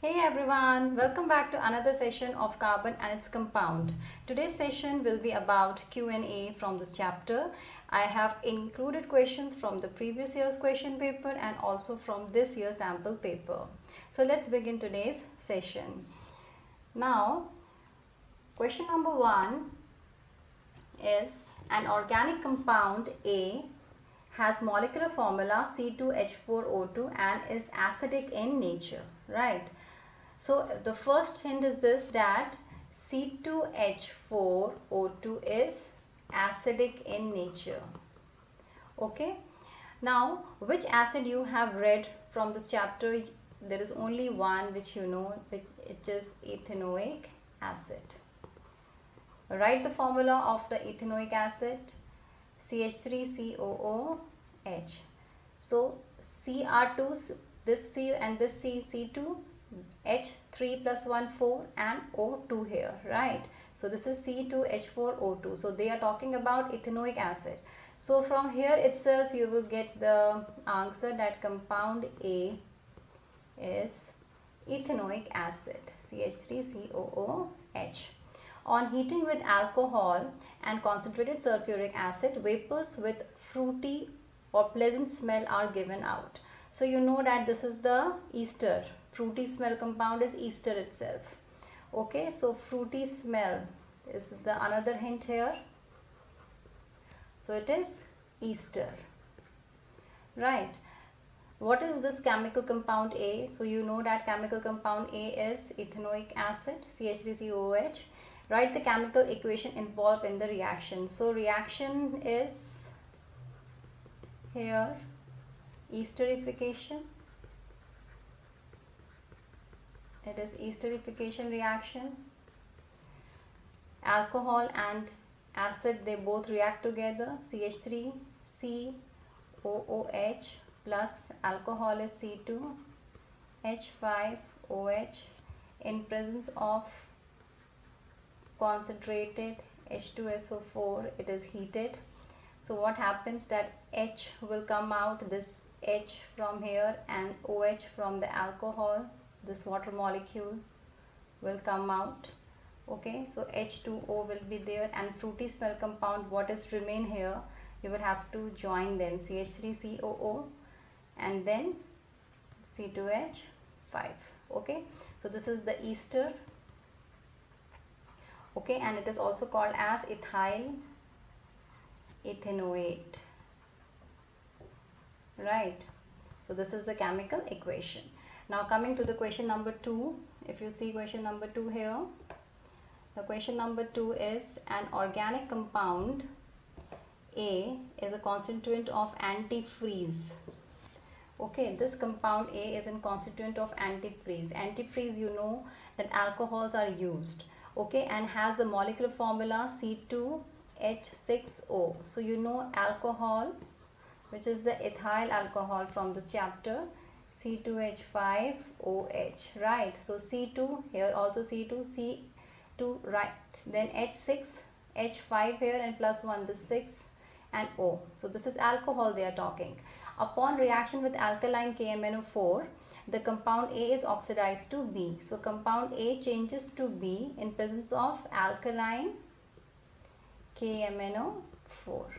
Hey everyone, welcome back to another session of carbon and its compound. Today's session will be about Q&A from this chapter. I have included questions from the previous year's question paper and also from this year's sample paper. So let's begin today's session. Now, question number 1 is an organic compound A has molecular formula C2H4O2 and is acidic in nature, right? So the first hint is this, that C2H4O2 is acidic in nature. Okay. Now, which acid you have read from this chapter? There is only one which you know, it is ethanoic acid. Write the formula of the ethanoic acid, CH3COOH. So Cr2, this C and this C2, H3 plus 1 4 and O2 here, right? So this is C2H4O2. So they are talking about ethanoic acid. So from here itself you will get the answer that compound A is ethanoic acid, CH3COOH. On heating with alcohol and concentrated sulfuric acid, vapors with fruity or pleasant smell are given out. So you know that this is the ester. Fruity smell compound is ester itself. Okay, so fruity smell is the another hint here. So it is ester. Right. What is this chemical compound A? So you know that chemical compound A is ethanoic acid, CH3COOH. Write the chemical equation involved in the reaction. So reaction is here Easternification. It is Easternification reaction. Alcohol and acid, they both react together. CH3COOH plus alcohol is C2H5OH in presence of concentrated H2SO4. It is heated. So what happens, that H will come out, this H from here and OH from the alcohol, this water molecule will come out. Okay, so H2O will be there, and fruity smell compound, what is remain here, you will have to join them, CH3COO and then C2H5. Okay, so this is the ester. Okay, and it is also called as ethyl ethanoate, right? So this is the chemical equation. Now coming to the question number 2, if you see question number 2 here, the question number 2 is an organic compound A is a constituent of antifreeze. Okay, this compound A is a constituent of antifreeze. Antifreeze, you know that alcohols are used. Okay, and has the molecular formula C2H6O. So you know alcohol, which is the ethyl alcohol from this chapter, C2H5OH, right? So C2 here, also C2, C2, right? Then H6, H5 here, and plus 1, the 6 and O. So this is alcohol they are talking. Upon reaction with alkaline KMnO4, the compound A is oxidized to B. So compound A changes to B in presence of alkaline KMnO4.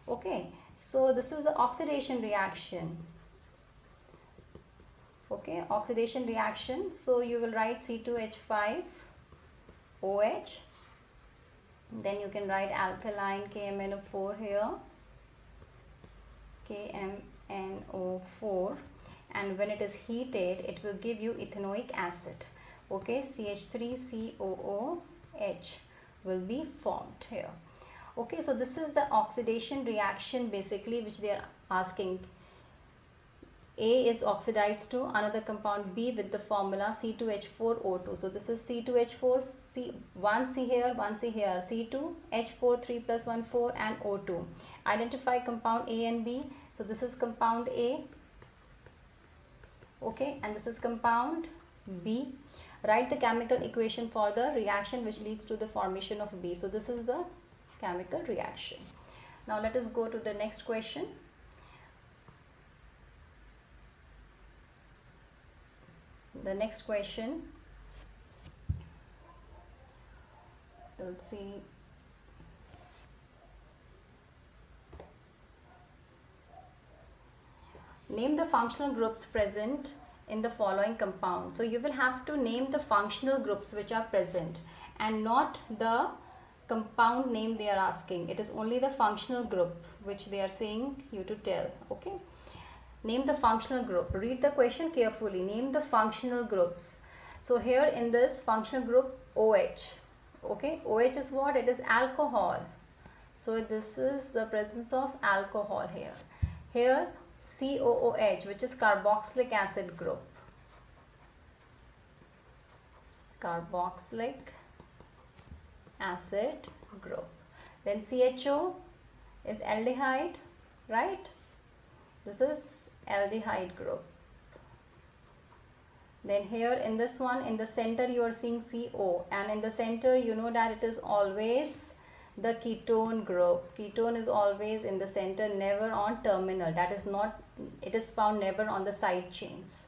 Okay, so this is the oxidation reaction. Okay, oxidation reaction. So you will write C2H5OH. Then you can write alkaline KMnO4 here, KMnO4, and when it is heated, it will give you ethanoic acid. Okay, CH3COOH will be formed here. Okay, so this is the oxidation reaction basically which they are asking. A is oxidized to another compound B with the formula C2H4O2. So this is C2H4, one C here, one C here, C2H4, 3 plus 1, 4 and O2. Identify compound A and B. So this is compound A. Okay, and this is compound B. Write the chemical equation for the reaction which leads to the formation of B. So this is the chemical reaction. Now let us go to the next question. The next question, we'll see. Name the functional groups present in the following compound. So you will have to name the functional groups which are present and not the compound name they are asking. It is only the functional group which they are saying you to tell. Okay. Name the functional group. Read the question carefully. Name the functional groups. So here in this functional group OH. Okay. OH is what? It is alcohol. So this is the presence of alcohol here. Here COOH, which is carboxylic acid group. Carboxylic acid group. Then CHO is aldehyde, right? This is aldehyde group. Then here in this one, in the center you are seeing CO, and in the center you know that it is always the ketone group. Ketone is always in the center, never on terminal. That is not, it is found never on the side chains.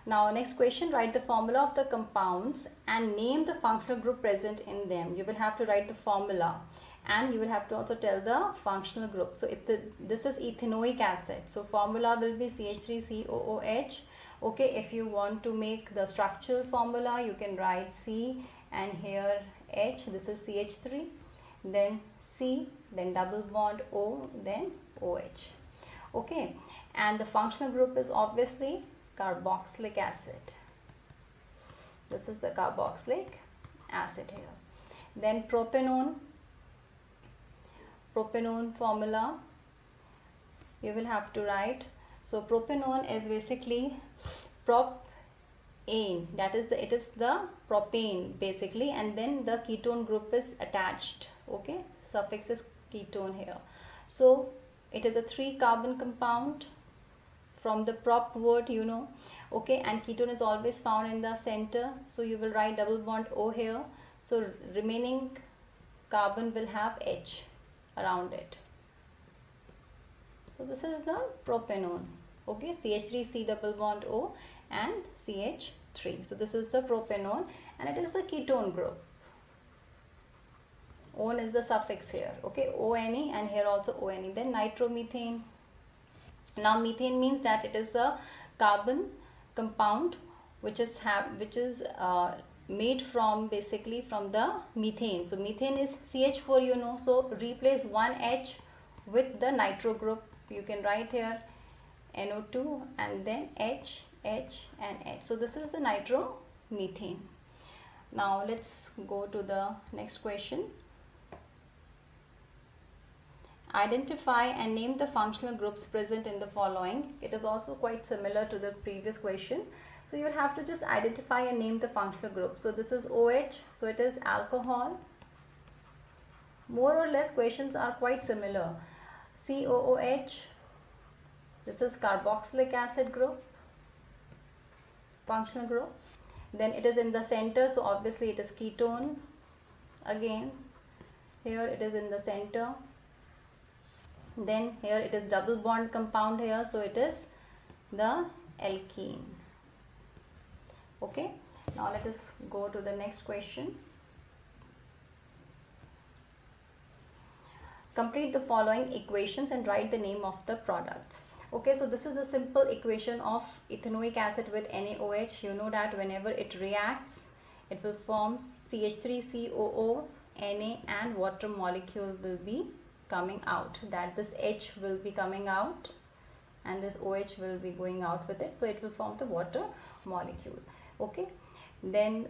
Now next question, write the formula of the compounds and name the functional group present in them. You will have to write the formula and you will have to also tell the functional group. So this is ethanoic acid. So formula will be CH3COOH. Okay, if you want to make the structural formula, you can write C and here H, this is CH3. Then C, then double bond O, then OH. Okay, and the functional group is obviously carboxylic acid. This is the carboxylic acid here. Then propanone formula you will have to write. So propanone is basically propane, that is it is the propane basically, and then the ketone group is attached. Okay, suffix is ketone here. So it is a 3-carbon compound from the prop word, you know. Okay, and ketone is always found in the center, so you will write double bond O here. So remaining carbon will have H around it. So this is the propanone. Okay, CH3C double bond O and CH3. So this is the propanone and it is the ketone group. On is the suffix here. Okay, ONE and here also ONE. Then nitromethane. Now methane means that it is a carbon compound which is made from basically from the methane. So methane is CH4, you know. So replace one H with the nitro group. You can write here NO2 and then H, H and H. So this is the nitromethane. Now let's go to the next question. Identify and name the functional groups present in the following. It is also quite similar to the previous question. So you will have to just identify and name the functional group. So this is OH, so it is alcohol. More or less questions are quite similar. COOH, this is carboxylic acid group, functional group. Then it is in the center, so obviously it is ketone. Again, here it is in the center. Then here it is double bond compound here, so it is the alkene. Okay, now let us go to the next question. Complete the following equations and write the name of the products. Okay, so this is a simple equation of ethanoic acid with NaOH. You know that whenever it reacts, it will form CH3COO, Na, and water molecule will be coming out. That this H will be coming out and this OH will be going out with it. So it will form the water molecule. Okay, then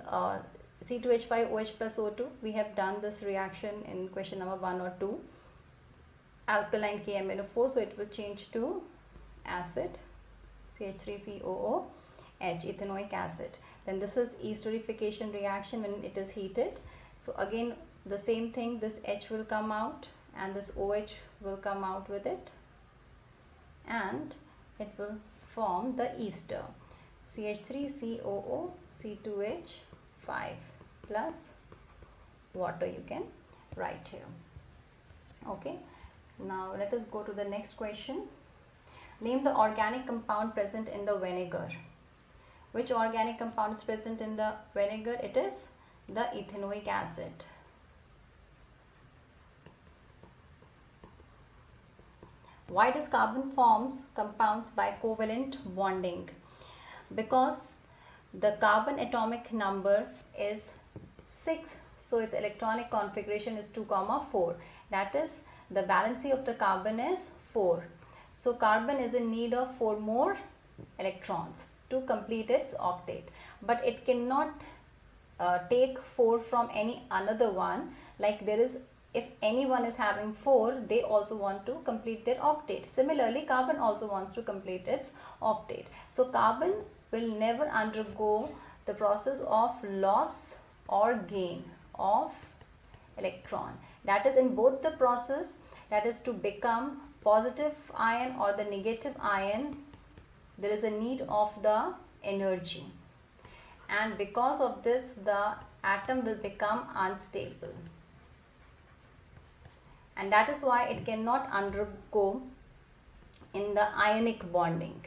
C2H5OH plus O2. We have done this reaction in question number 1 or 2. Alkaline KMNO4, so it will change to acid, CH3COOH, ethanoic acid. Then this is Easternification reaction when it is heated. So again the same thing, this H will come out and this OH will come out with it and it will form the ester, CH3COO C2H5 plus water, you can write here. Okay, now let us go to the next question. Name the organic compound present in the vinegar. Which organic compound is present in the vinegar? It is the ethanoic acid. Why does carbon forms compounds by covalent bonding? Because the carbon atomic number is 6, so its electronic configuration is 2, 4. That is, the valency of the carbon is 4. So carbon is in need of 4 more electrons to complete its octet, but it cannot take 4 from any another one. Like there is, if anyone is having 4, they also want to complete their octet. Similarly, carbon also wants to complete its octet. So carbon will never undergo the process of loss or gain of electron. That is, in both the process, that is to become positive ion or the negative ion, there is a need of the energy, and because of this the atom will become unstable, and that is why it cannot undergo in the ionic bonding.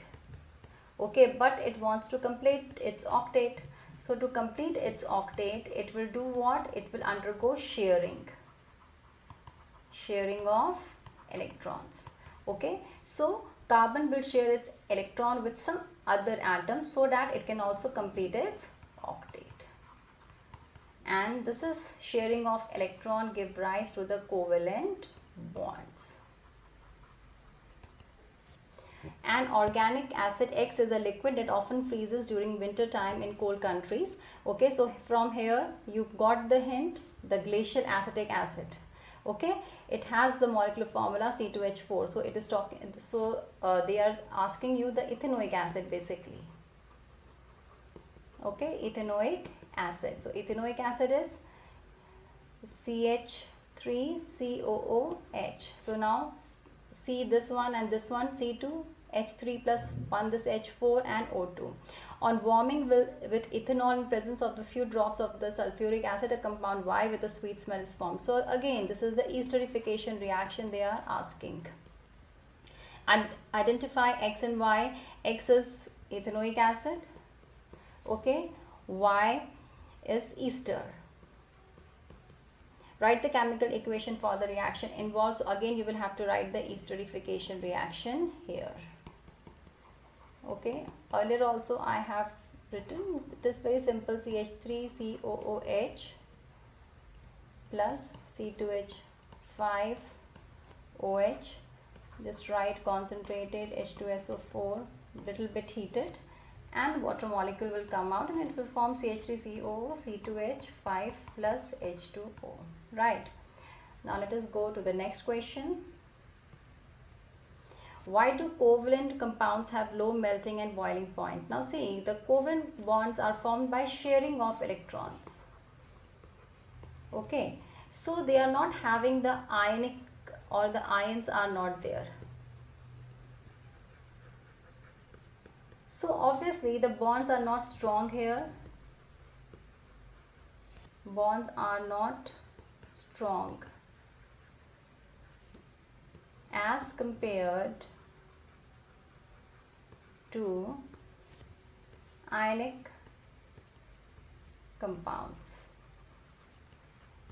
Okay, but it wants to complete its octet. So to complete its octet, it will do what? It will undergo sharing of electrons. Okay, so carbon will share its electron with some other atom so that it can also complete its octet. And this is sharing of electron give rise to the covalent bonds. An organic acid X is a liquid that often freezes during winter time in cold countries. Okay, so from here you got the hint, the glacial acetic acid. Okay, it has the molecular formula C2H4. So it is talking, so they are asking you the ethanoic acid basically. Okay, ethanoic acid. So ethanoic acid is CH3COOH. So now see this one and this one, C2H3 plus 1, this H4 and O2. On warming with ethanol in presence of the few drops of the sulfuric acid, a compound Y with a sweet smell is formed. So again, this is the Easternification reaction they are asking. And identify X and Y. X is ethanoic acid. Okay, Y is ester. Write the chemical equation for the reaction involved. So again, you will have to write the Easternification reaction here. Okay, earlier also I have written, it is very simple, CH3COOH plus C2H5OH. Just write concentrated H2SO4, little bit heated, and water molecule will come out and it will form CH3COO, C2H5 plus H2O. Right. Now let us go to the next question. Why do covalent compounds have low melting and boiling point? Now see, the covalent bonds are formed by sharing of electrons. Okay, so they are not having the ionic, or the ions are not there. So obviously the bonds are not strong here. Bonds are not strong as compared to ionic compounds,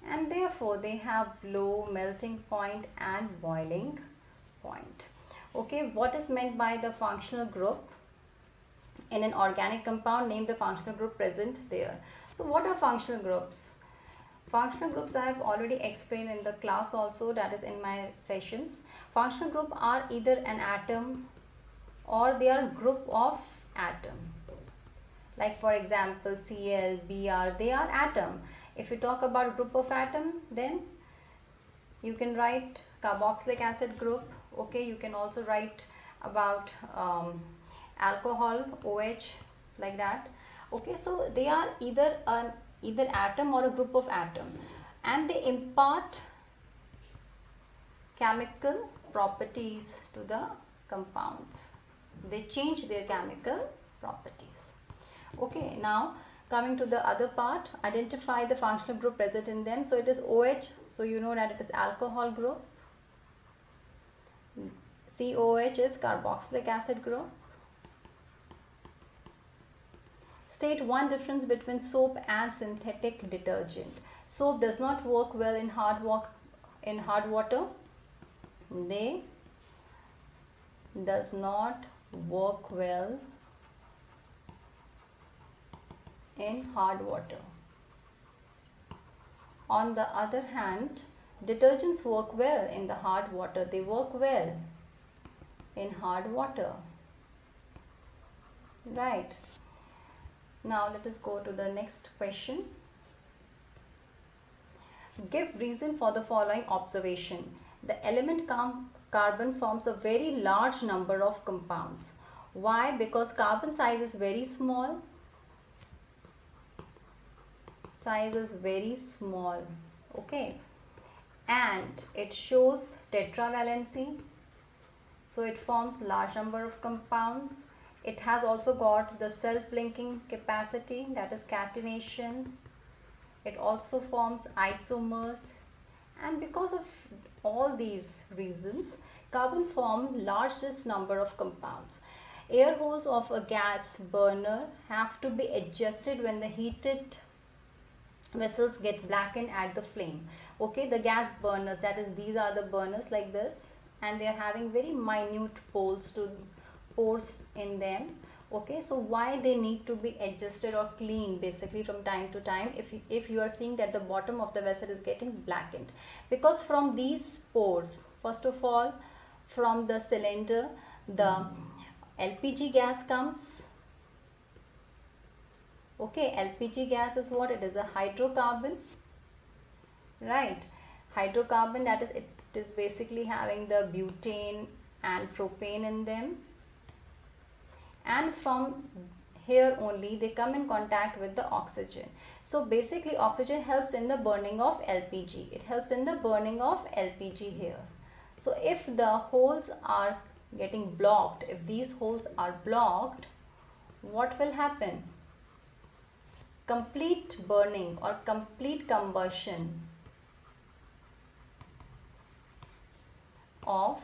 and therefore they have low melting point and boiling point. Okay, what is meant by the functional group? In an organic compound, name the functional group present there. So what are functional groups? Functional groups I have already explained in the class also, that is in my sessions. Functional group are either an atom or they are group of atom. Like for example Cl, Br, they are atom. If you talk about group of atom, then you can write carboxylic acid group. Okay, you can also write about alcohol, OH, like that. Okay, so they are either atom or a group of atom, and they impart chemical properties to the compounds. They change their chemical properties. Okay, now coming to the other part, identify the functional group present in them. So it is OH, so you know that it is alcohol group. COH is carboxylic acid group. State one difference between soap and synthetic detergent. Soap does not work well in hard water. They does not work well in hard water. On the other hand, detergents work well in the hard water. They work well in hard water. Right. Now let us go to the next question. Give reason for the following observation. The element carbon forms a very large number of compounds. Why? Because carbon size is very small. Size is very small. Okay. And it shows tetravalency. So it forms large number of compounds. It has also got the self-linking capacity, that is catenation. It also forms isomers, and because of all these reasons, carbon form largest number of compounds. Air holes of a gas burner have to be adjusted when the heated vessels get blackened at the flame. Okay, the gas burners, that is, these are the burners like this, and they are having very minute pores in them. Okay, so why they need to be adjusted or cleaned basically from time to time if you are seeing that the bottom of the vessel is getting blackened? Because from these pores, first of all, from the cylinder, the LPG gas comes. Okay, LPG gas is what? It is a hydrocarbon, right? Hydrocarbon, that is, it is basically having the butane and propane in them. And from here only they come in contact with the oxygen. So basically oxygen helps in the burning of LPG. It helps in the burning of LPG here. So if the holes are getting blocked, if these holes are blocked, what will happen? Complete burning or complete combustion of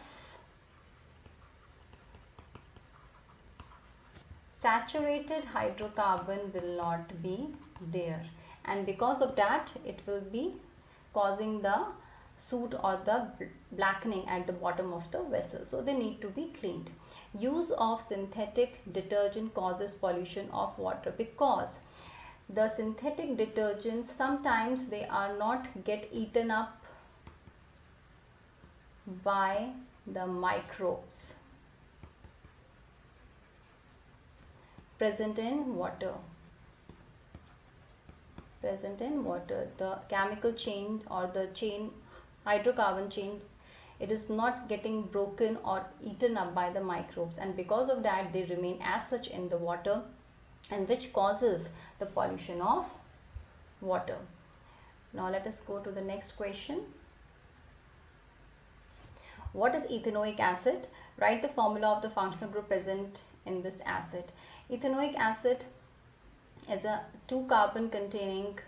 saturated hydrocarbon will not be there, and because of that it will be causing the soot or the blackening at the bottom of the vessel. So they need to be cleaned. Use of synthetic detergent causes pollution of water, because the synthetic detergents sometimes they are not get eaten up by the microbes present in water. The chemical chain or the hydrocarbon chain, it is not getting broken or eaten up by the microbes, and because of that they remain as such in the water, and which causes the pollution of water. Now let us go to the next question. What is ethanoic acid? Write the formula of the functional group present in this acid. Ethanoic acid is a 2-carbon containing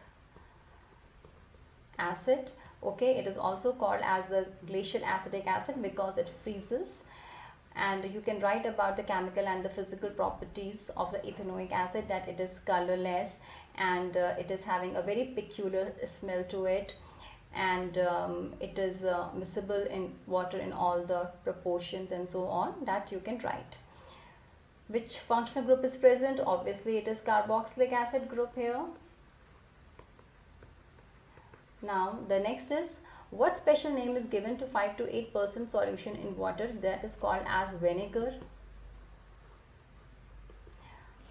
acid. Okay, it is also called as the glacial acetic acid because it freezes. And you can write about the chemical and the physical properties of the ethanoic acid, that it is colorless and it is having a very peculiar smell to it, and it is miscible in water in all the proportions and so on, that you can write. Which functional group is present? Obviously it is carboxylic acid group here. Now the next is, what special name is given to 5 to 8% solution in water that is called as vinegar?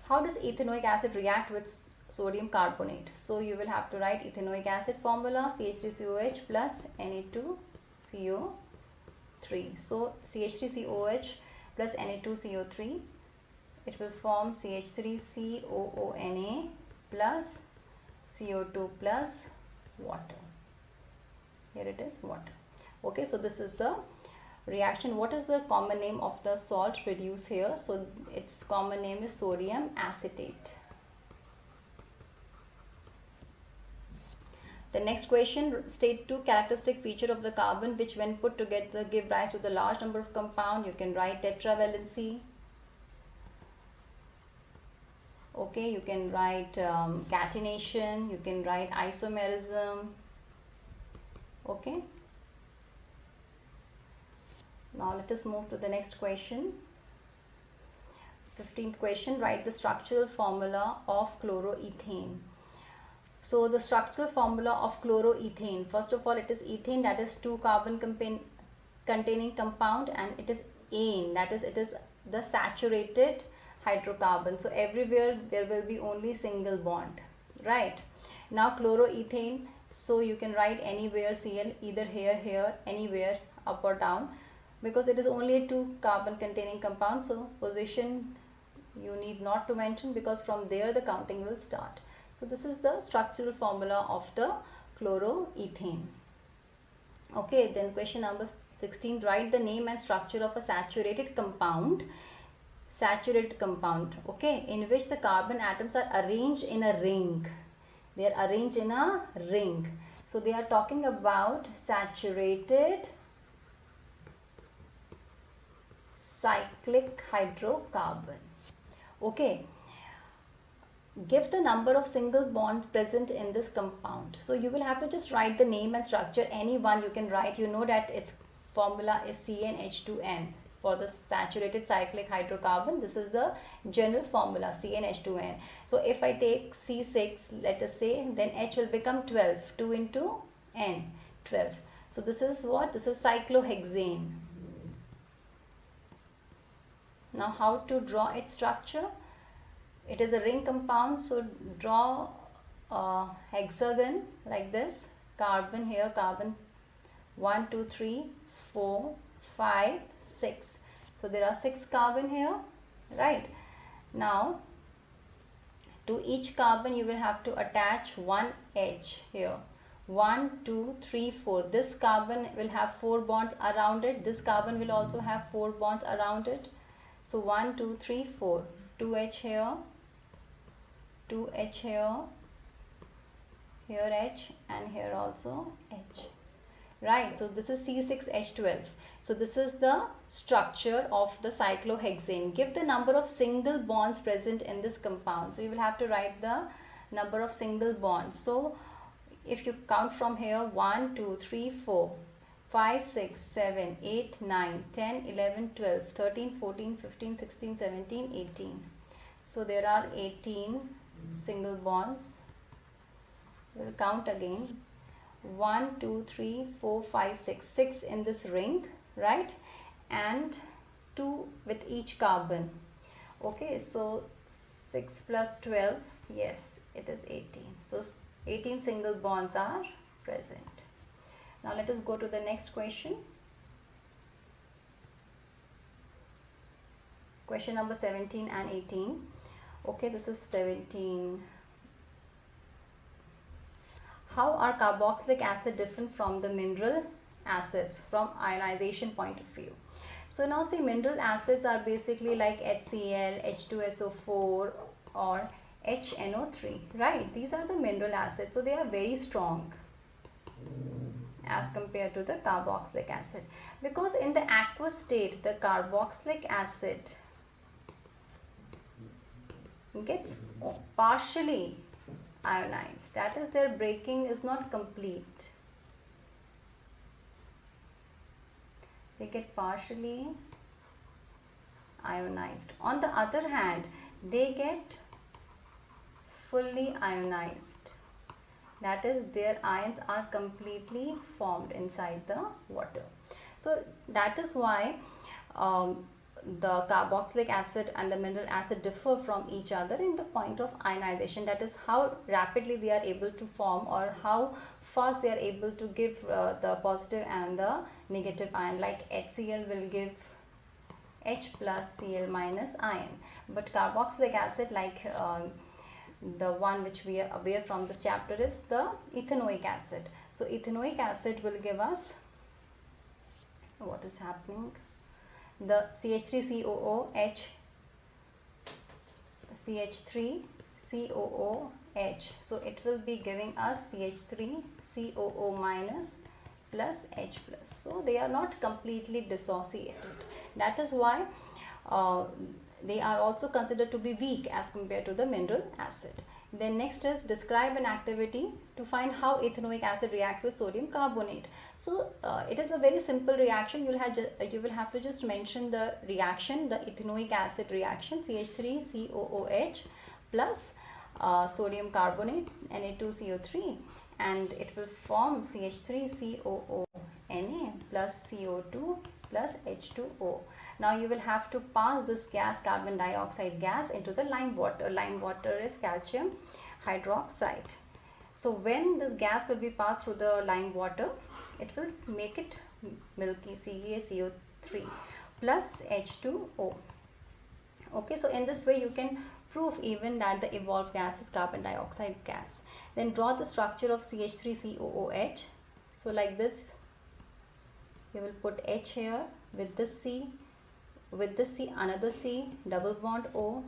How does ethanoic acid react with sodium carbonate? So you will have to write ethanoic acid formula, CH3COH plus Na2CO3. So CH3COH plus Na2CO3, it will form CH3COONA plus CO2 plus water. Here it is water. Okay, so this is the reaction. What is the common name of the salt produced here? So its common name is sodium acetate. The next question, state 2 characteristic feature of the carbon which when put together give rise to the large number of compound. You can write tetravalency. Okay. Okay, you can write catenation, you can write isomerism. Okay, now let us move to the next question. 15th question, write the structural formula of chloroethane. So the structural formula of chloroethane, first of all, it is ethane, that is 2 carbon containing compound, and it is ane, that is it is the saturated hydrocarbon. So everywhere there will be only single bond, right? Now chloroethane, so you can write anywhere Cl, either here, anywhere, up or down, because it is only a 2 carbon containing compound. So position you need not to mention, because from there the counting will start. So this is the structural formula of the chloroethane. Okay, then question number 16, write the name and structure of a saturated compound, okay, in which the carbon atoms are arranged in a ring. They are arranged in a ring. So they are talking about saturated cyclic hydrocarbon. Okay, give the number of single bonds present in this compound. So you will have to just write the name and structure, any one you can write. You know that its formula is CnH2n for the saturated cyclic hydrocarbon. This is the general formula, CnH2n. So if I take C6, let us say, then H will become 12, 2 into N, 12. So this is what? This is cyclohexane. Now how to draw its structure? It is a ring compound, so draw a hexagon like this. Carbon here, carbon 1, 2, 3, 4, 5, 6. So there are 6 carbon here, right? Now to each carbon you will have to attach one H here. 1, 2, 3, 4. This carbon will have 4 bonds around it. This carbon will also have 4 bonds around it. So 1, 2, 3, 4. 2H here, 2H here, here H, and here also H. Right, so this is C6H12. So this is the structure of the cyclohexane. Give the number of single bonds present in this compound. So you will have to write the number of single bonds. So if you count from here, 1, 2, 3, 4, 5, 6, 7, 8, 9, 10, 11, 12, 13, 14, 15, 16, 17, 18. So there are 18 single bonds. We'll count again. 1, 2, 3, 4, 5, 6. 6 in this ring, right? And 2 with each carbon. Okay, so 6 plus 12, yes, it is 18. So 18 single bonds are present. Now let us go to the next question. Question number 17 and 18. Okay, this is 17. How are carboxylic acid different from the mineral acids from ionization point of view? So now see, mineral acids are basically like HCl, H2SO4 or HNO3, right? These are the mineral acids, so they are very strong as compared to the carboxylic acid, because in the aqueous state the carboxylic acid gets partially ionized, that is, their breaking is not complete. They get partially ionized. On the other hand, they get fully ionized, that is, their ions are completely formed inside the water. So that is why the carboxylic acid and the mineral acid differ from each other in the point of ionization, that is how rapidly they are able to form or how fast they are able to give the positive and the negative ion. Like HCl will give H plus Cl minus ion, but carboxylic acid, like the one which we are aware from this chapter, is the ethanoic acid. So ethanoic acid will give us, what is happening, the CH3COOH, CH3COOH. So it will be giving us CH3COO minus plus H plus. So they are not completely dissociated. That is why they are also considered to be weak as compared to the mineral acid. Then next is describe an activity to find how ethanoic acid reacts with sodium carbonate. So it is a very simple reaction. You will have to just mention the reaction, the ethanoic acid reaction, CH3COOH plus sodium carbonate, Na2CO3, and it will form CH3COONA plus CO2 plus H2O. Now you will have to pass this gas, carbon dioxide gas, into the lime water. Lime water is calcium hydroxide. So when this gas will be passed through the lime water, it will make it milky, CaCO3 plus H2O. Okay, so in this way you can prove even that the evolved gas is carbon dioxide gas. Then draw the structure of CH3COOH. So like this, you will put H here with this C, with this C, another C, double bond O,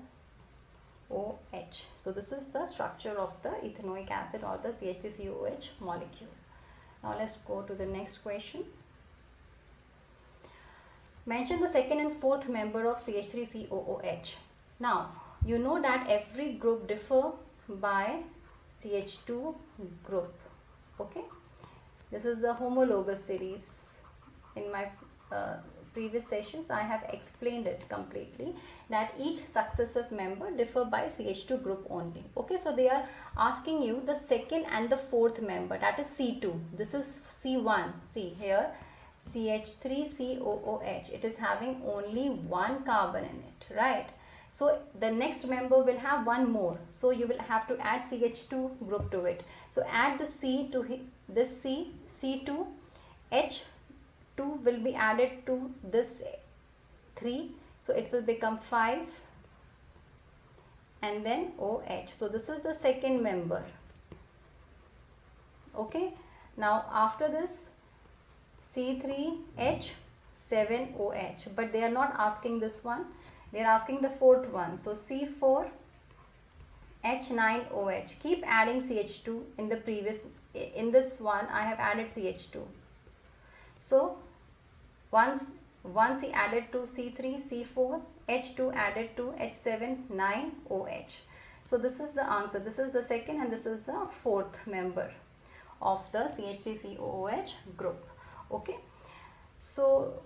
OH. So this is the structure of the ethanoic acid or the CH3COOH molecule. Now let's go to the next question. Mention the second and fourth member of CH3COOH. Now you know that every group differ by CH2 group. Okay, this is the homologous series. In my previous sessions I have explained it completely, that each successive member differ by CH2 group only. Okay, so they are asking you the second and the fourth member, that is C2. This is C1. See here, CH3COOH, it is having only one carbon in it, right? So the next member will have one more, so you will have to add CH2 group to it. So add the C to this C, C2, H2 will be added to this 3, so it will become 5, and then OH. So this is the second member. Okay, now after this C3H7OH, but they are not asking this one, they are asking the fourth one. So C4H9OH. Keep adding CH2 in the previous, in this one I have added CH2. So once he added to C3, C4, H2 added to H7, 9OH. So this is the answer. This is the second and this is the fourth member of the CH3COOH group. Okay, so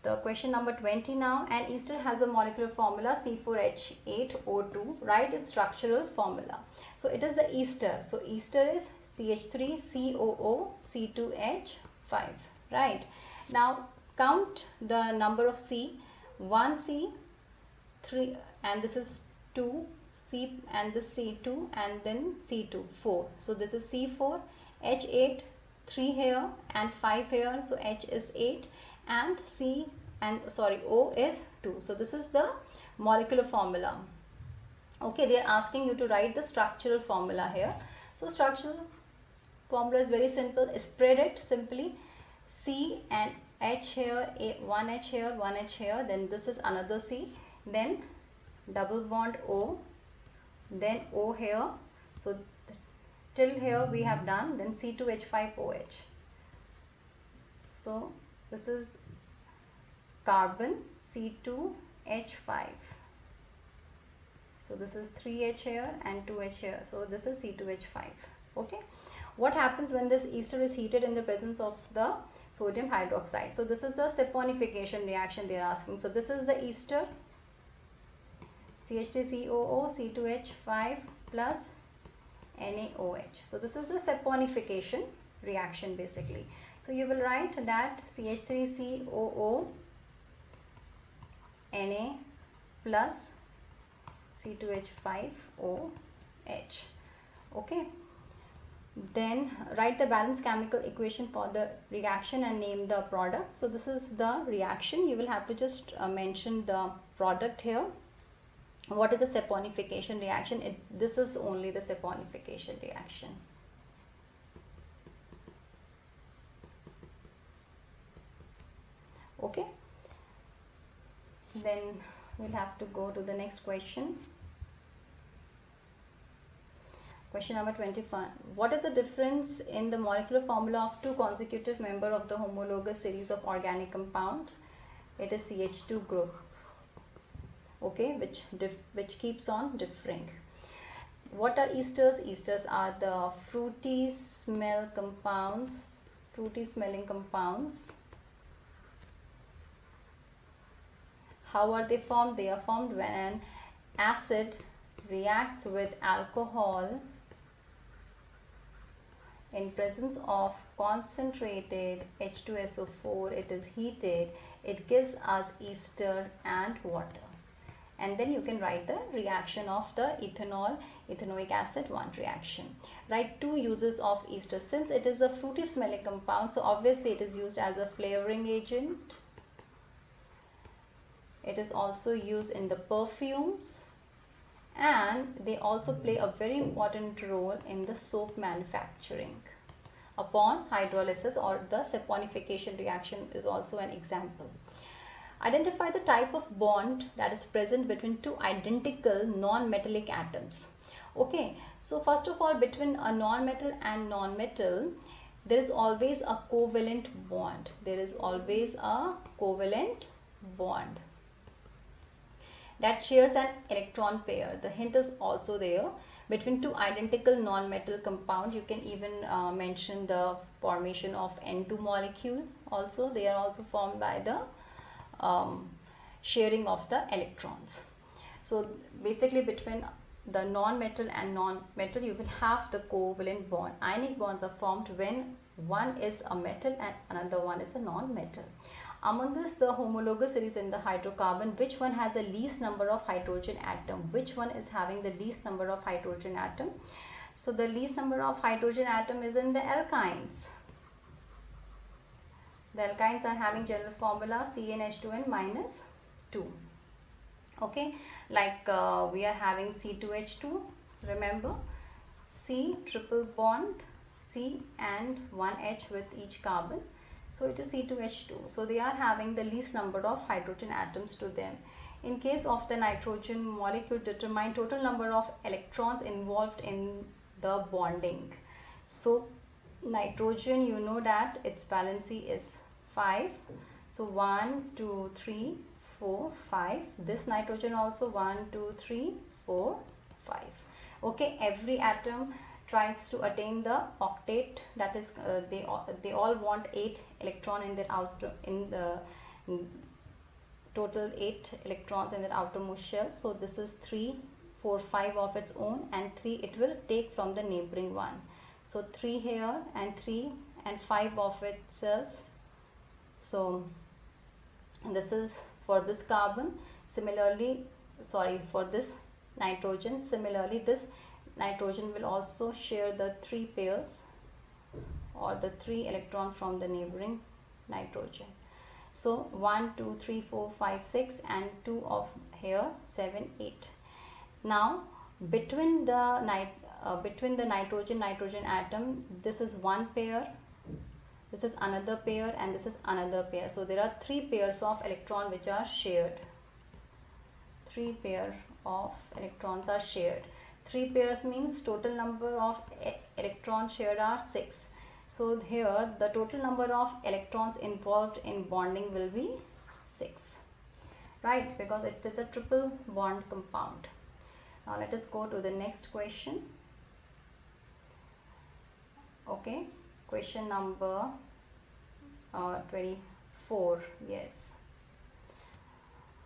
the question number 20 now. An ester has a molecular formula C4H8O2. Write its structural formula. So it is the ester. So ester is CH3COO C2H5. Right. Now count the number of C. 1 C, 3, and this is 2 C, and this C2, and then C2, 4. So this is C4, H8, 3 here and 5 here, so H is 8, and O is 2. So this is the molecular formula. Okay, they are asking you to write the structural formula here. So structural formula is very simple. Spread it simply. C and H here, one H here, one H here, then this is another C, then double bond O, then O here. So till here we have done, then C2H5OH. So this is carbon, C2H5. So this is 3H here and 2H here. So this is C2H5. Okay. What happens when this ester is heated in the presence of the sodium hydroxide? So this is the saponification reaction they are asking. So this is the ester, CH3COO C2H5 plus NaOH. So this is the saponification reaction basically. So you will write that CH3COO Na plus C2H5OH. Okay. Then write the balanced chemical equation for the reaction and name the product. So this is the reaction. You will have to just mention the product here. What is the saponification reaction? This is only the saponification reaction. Okay. Then we'll have to go to the next question. Question number 21. What is the difference in the molecular formula of two consecutive members of the homologous series of organic compound? It is CH2 group. okay, which keeps on differing. What are esters? Esters are the fruity smelling compounds. How are they formed? They are formed when an acid reacts with alcohol in presence of concentrated H2SO4. It is heated, it gives us ester and water. And then you can write the reaction of the ethanoic acid 1 reaction. Write 2 uses of ester. Since it is a fruity smelling compound, so obviously it is used as a flavoring agent. It is also used in the perfumes, and they also play a very important role in the soap manufacturing. Upon hydrolysis, or the saponification reaction is also an example. Identify the type of bond that is present between two identical non-metallic atoms. Okay, so first of all, between a non-metal and non-metal, there is always a covalent bond. That shares an electron pair. The hint is also there. Between two identical non-metal compounds, you can even mention the formation of N2 molecule also. They are also formed by the sharing of the electrons. So basically between the non-metal and non-metal, you will have the covalent bond. Ionic bonds are formed when one is a metal and another one is a non-metal. Among this, the homologous series in the hydrocarbon, which one has the least number of hydrogen atom? Which one is having the least number of hydrogen atom? So the least number of hydrogen atom is in the alkynes. The alkynes are having general formula CnH2n minus 2. Okay, like we are having C2H2, remember, C triple bond, C and 1 H with each carbon. So it is C2H2. So they are having the least number of hydrogen atoms to them. In case of the nitrogen molecule, determine total number of electrons involved in the bonding. So nitrogen, you know that its valency is 5. So 1, 2, 3, 4, 5. This nitrogen also 1, 2, 3, 4, 5. Okay, every atom tries to attain the octet, that is they all want 8 electron in their total 8 electrons in their outermost shell. So this is 3, 4, 5 of its own, and 3 it will take from the neighboring one. So 3 here and 3 and 5 of itself. So this is for this carbon. Similarly, sorry, for this nitrogen. Similarly, this nitrogen will also share the 3 pairs or the 3 electron from the neighboring nitrogen. So 1, 2, 3, 4, 5, 6 and 2 of here 7, 8. Now between the nitrogen atom, this is one pair, this is another pair, and this is another pair. So there are 3 pairs of electron which are shared. 3 pair of electrons are shared. 3 pairs means total number of electrons shared are 6. So here the total number of electrons involved in bonding will be 6, right? Because it is a triple bond compound. Now let us go to the next question. Okay, question number 24. Yes.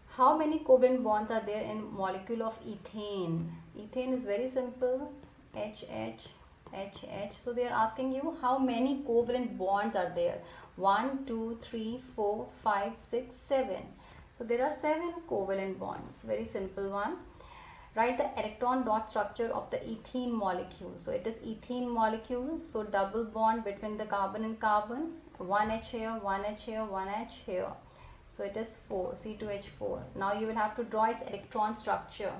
How many covalent bonds are there in molecule of ethane? Ethane is very simple, HH, HH. So they are asking you how many covalent bonds are there. 1, 2, 3, 4, 5, 6, 7. So there are 7 covalent bonds. Very simple one. Write the electron dot structure of the ethene molecule. So it is ethene molecule. So double bond between the carbon and carbon. 1H here, 1H here, 1H here. So it is 4, C2H4. Now you will have to draw its electron structure.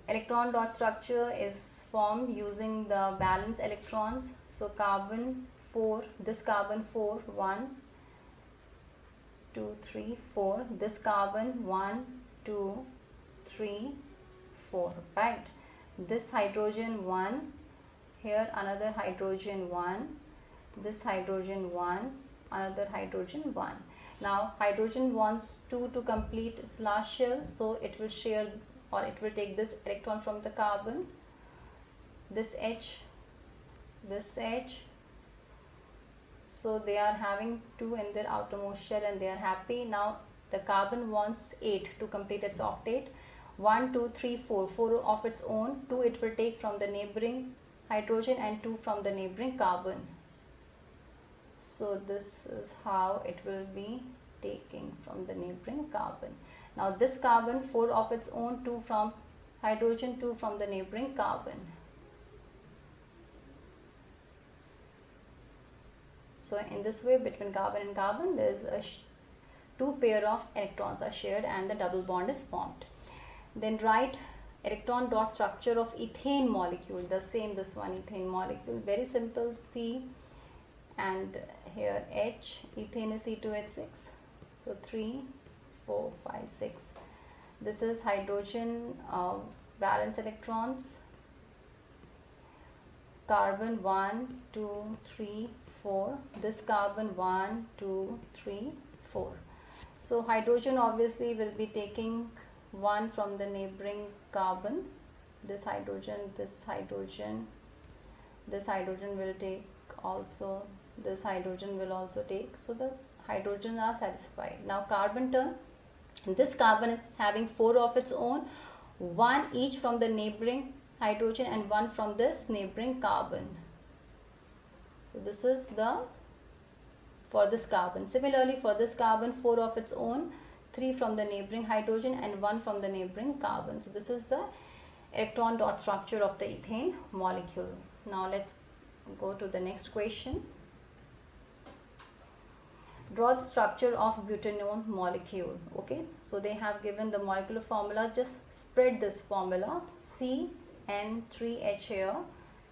Electron dot structure is formed using the valence electrons. So carbon 4, this carbon 4, 1, 2, 3, 4. This carbon 1, 2, 3, 4, right? This hydrogen 1, here another hydrogen 1, this hydrogen 1, another hydrogen 1. Now hydrogen wants 2 to complete its last shell, so it will share, or it will take this electron from the carbon, this H, this H. So they are having 2 in their outermost shell and they are happy. Now the carbon wants 8 to complete its octet. 1, 2, 3, 4, 4 of its own, 2 it will take from the neighboring hydrogen and 2 from the neighboring carbon. So this is how it will be taking from the neighboring carbon. Now this carbon, 4 of its own, 2 from hydrogen, 2 from the neighboring carbon. So in this way, between carbon and carbon, there is a 2 pair of electrons are shared and the double bond is formed. Then write electron dot structure of ethane molecule. The same, this one, ethane molecule, very simple. C and here H, ethane is C2H6. So 3, 4, 5, 6. This is hydrogen valence electrons. Carbon 1, 2, 3, 4. This carbon 1, 2, 3, 4. So hydrogen obviously will be taking 1 from the neighboring carbon. This hydrogen, this hydrogen, this hydrogen will take also, this hydrogen will also take. So the hydrogen are satisfied. Now carbon turn. This carbon is having 4 of its own, 1 each from the neighboring hydrogen and 1 from this neighboring carbon. So this is the for this carbon. Similarly for this carbon, 4 of its own, 3 from the neighboring hydrogen and 1 from the neighboring carbon. So this is the electron dot structure of the ethane molecule. Now let's go to the next question. Draw the structure of butanol molecule. Okay, so they have given the molecular formula. Just spread this formula, CN3H here,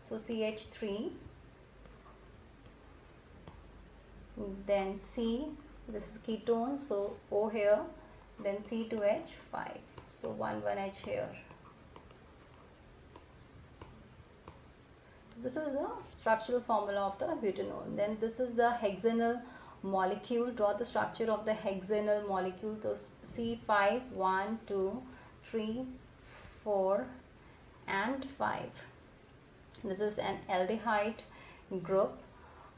so CH3, then C, this is ketone, so O here, then C2H5, so 1H here. This is the structural formula of the butanol. Then this is the hexanal molecule. Draw the structure of the hexanal molecule. So C5, 1, 2, 3, 4 and 5. This is an aldehyde group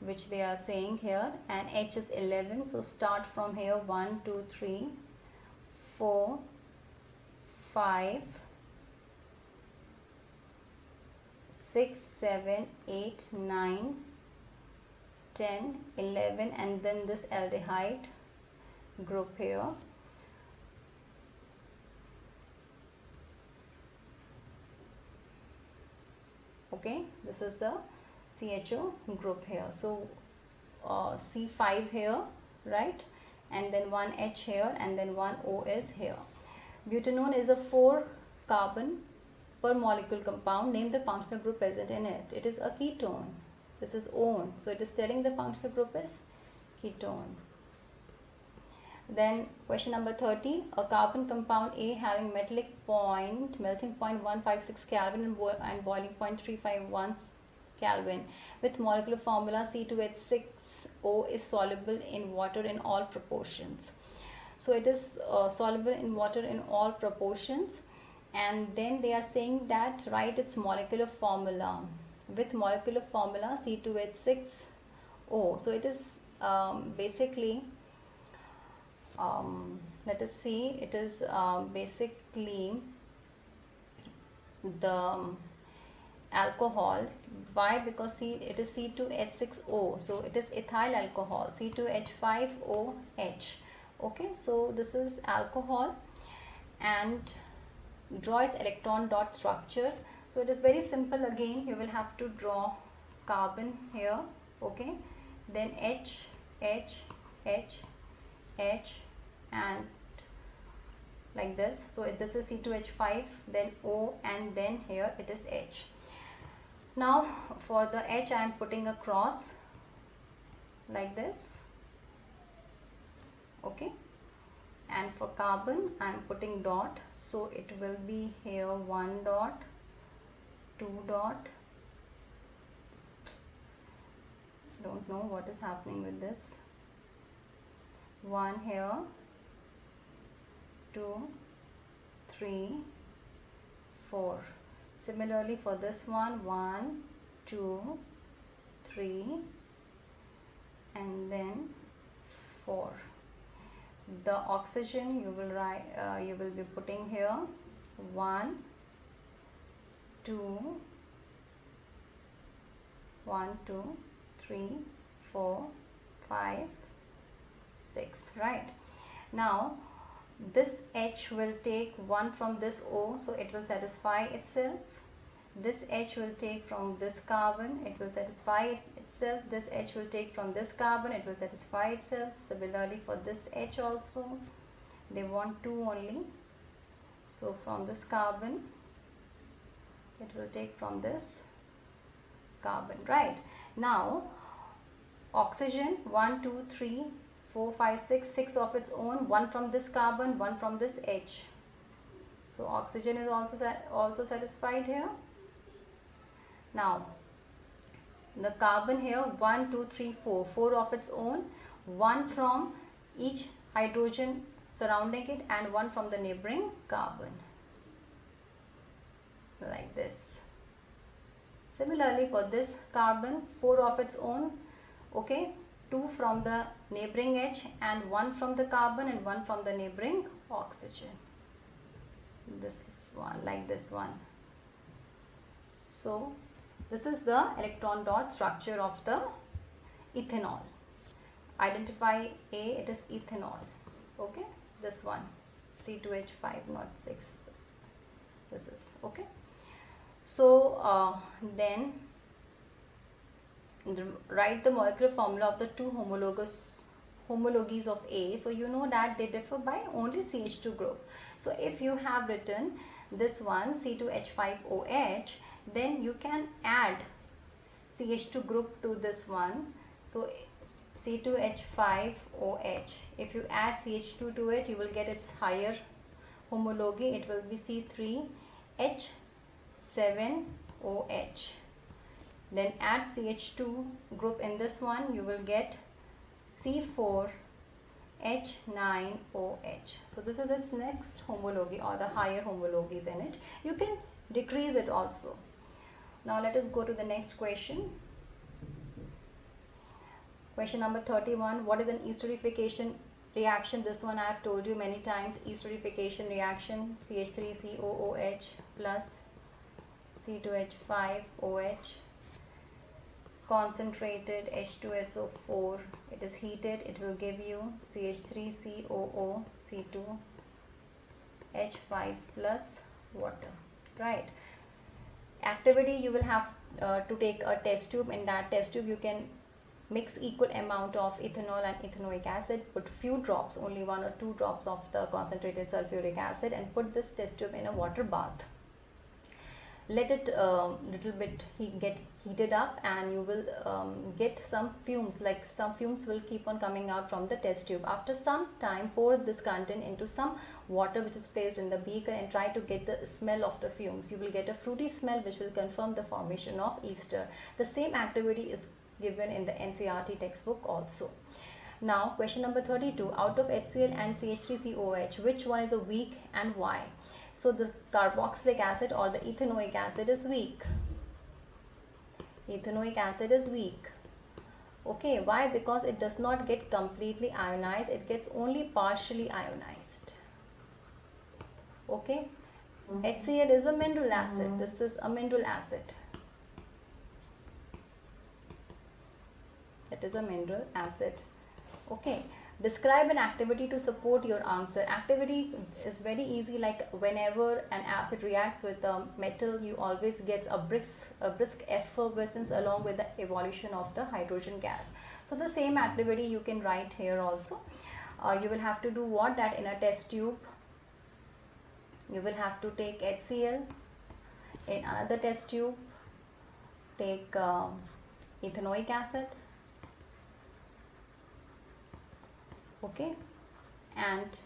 which they are saying here, and H is 11. So start from here, 1, 2, 3, 4, 5, 6, 7, 8, 9, 10, 11, and then this aldehyde group here. Okay, this is the CHO group here. So C5 here, right, and then 1H here, and then 1 O is here. Butanol is a 4 carbon per molecule compound. Name the functional group present in it. It is a ketone. This is one, so it is telling the functional group is ketone. Then question number 30, a carbon compound A having melting point 156 Kelvin and boiling point 351 Kelvin with molecular formula C2H6O is soluble in water in all proportions. So it is soluble in water in all proportions, and then they are saying that write its molecular formula. With molecular formula C2H6O. So it is basically, let us see, it is basically the alcohol. Why? Because it is C2H6O, so it is ethyl alcohol, C2H5OH. Okay, so this is alcohol, and draw its electron dot structure. So it is very simple. Again, you will have to draw carbon here, okay, then H, H, H, H, and like this. So this is C2H5, then O, and then here it is H. Now for the H I am putting a cross like this, okay, and for carbon I am putting dot, so it will be here 1 dot, 2 dot, don't know what is happening with this, 1 here, 2, 3, 4. Similarly for this one, 1, 2, 3, and then 4. The oxygen you will write, you will be putting here 1, 2, 1, 2, 3, 4, 5, 6. Right. Now this H will take 1 from this O, so it will satisfy itself. This H will take from this carbon, it will satisfy itself. This H will take from this carbon, it will satisfy itself. Similarly for this H also, they want 2 only. So from this carbon, it will take from this carbon, right? Now oxygen, 1, 2, 3, 4, 5, 6, 6 of its own, 1 from this carbon, 1 from this H. So oxygen is also satisfied here. Now the carbon here, 1, 2, 3, 4, 4 of its own, 1 from each hydrogen surrounding it and 1 from the neighboring carbon, like this. Similarly for this carbon, 4 of its own, okay, 2 from the neighboring H and 1 from the carbon and 1 from the neighboring oxygen. This is one, like this one. So this is the electron dot structure of the ethanol. Identify A, it is ethanol. Okay, this one, C2H506. This is okay. So then write the molecular formula of the two homologies of A. So you know that they differ by only CH2 group. So if you have written this one C2H5OH, then you can add CH2 group to this one. So C2H5OH. If you add CH2 to it, you will get its higher homology. It will be C3H7OH. Then add CH2 group in this one, you will get C4H9OH. So this is its next homology or the higher homologies in it. You can decrease it also. Now let us go to the next question. Question number 31. What is an Easternification reaction? This one I have told you many times. Easternification reaction, CH3COOH plus C2H5OH, concentrated H2SO4. It is heated, it will give you CH3COO, C2H5 plus water, right? Activity, you will have to take a test tube. In that test tube you can mix equal amount of ethanol and ethanoic acid, put few drops, only 1 or 2 drops of the concentrated sulfuric acid, and put this test tube in a water bath. Let it little bit get heated up, and you will get some fumes, like some fumes will keep on coming out from the test tube. After some time, pour this content into some water which is placed in the beaker and try to get the smell of the fumes. You will get a fruity smell which will confirm the formation of ester. The same activity is given in the NCERT textbook also. Now question number 32. Out of HCl and CH3COH, which one is a weak and why? So the carboxylic acid or the ethanoic acid is weak. Ethanoic acid is weak. Okay, why? Because it does not get completely ionized, it gets only partially ionized. Okay, HCl is a mineral acid. This is a mineral acid. It is a mineral acid. Okay, describe an activity to support your answer. Activity is very easy, like whenever an acid reacts with a metal, you always get a brisk effervescence along with the evolution of the hydrogen gas. So the same activity you can write here also. You will have to do what? That in a test tube, you will have to take HCl. In another test tube, take ethanoic acid. Okay, and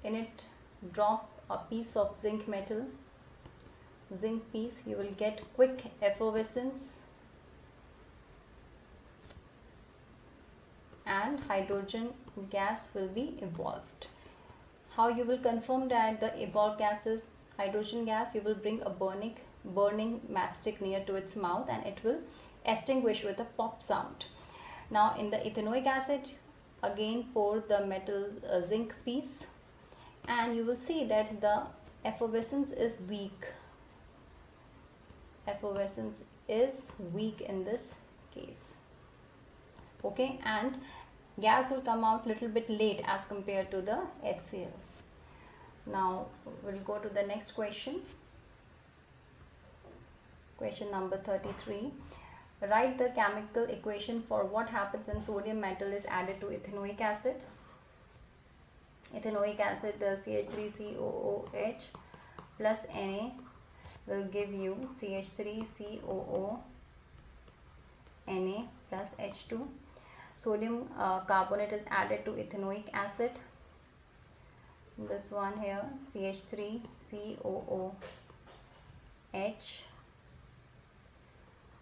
in it drop a piece of zinc metal, zinc piece. You will get quick effervescence, and hydrogen gas will be evolved. How you will confirm that the evolved gas is hydrogen gas? You will bring a burning matchstick near to its mouth and it will extinguish with a pop sound. Now in the ethanoic acid, again pour the metal zinc piece and you will see that the effervescence is weak. Effervescence is weak in this case. Okay, and gas will come out little bit late as compared to the HCl. Now we'll go to the next question. Question number 33. Write the chemical equation for what happens when sodium metal is added to ethanoic acid. Ethanoic acid CH3COOH plus Na will give you CH3COO Na plus H2. Sodium carbonate is added to ethanoic acid. This one here CH3COOH.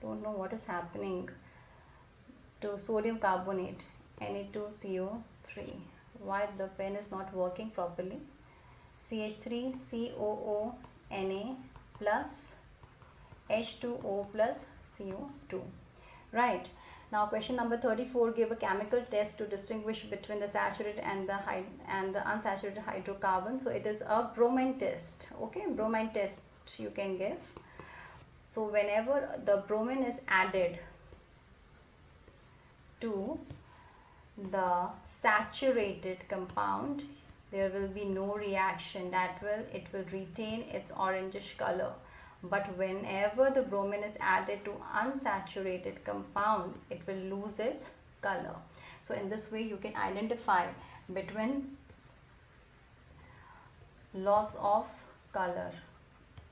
Don't know what is happening to sodium carbonate, Na2CO3. Why the pen is not working properly? CH3COO Na plus H2O plus CO2. Right. Now question number 34, give a chemical test to distinguish between the saturated and the unsaturated hydrocarbon. So it is a bromine test. Okay, bromine test you can give. So whenever the bromine is added to the saturated compound, there will be no reaction. It will retain its orangish color. But whenever the bromine is added to unsaturated compound, it will lose its color. So in this way you can identify between loss of color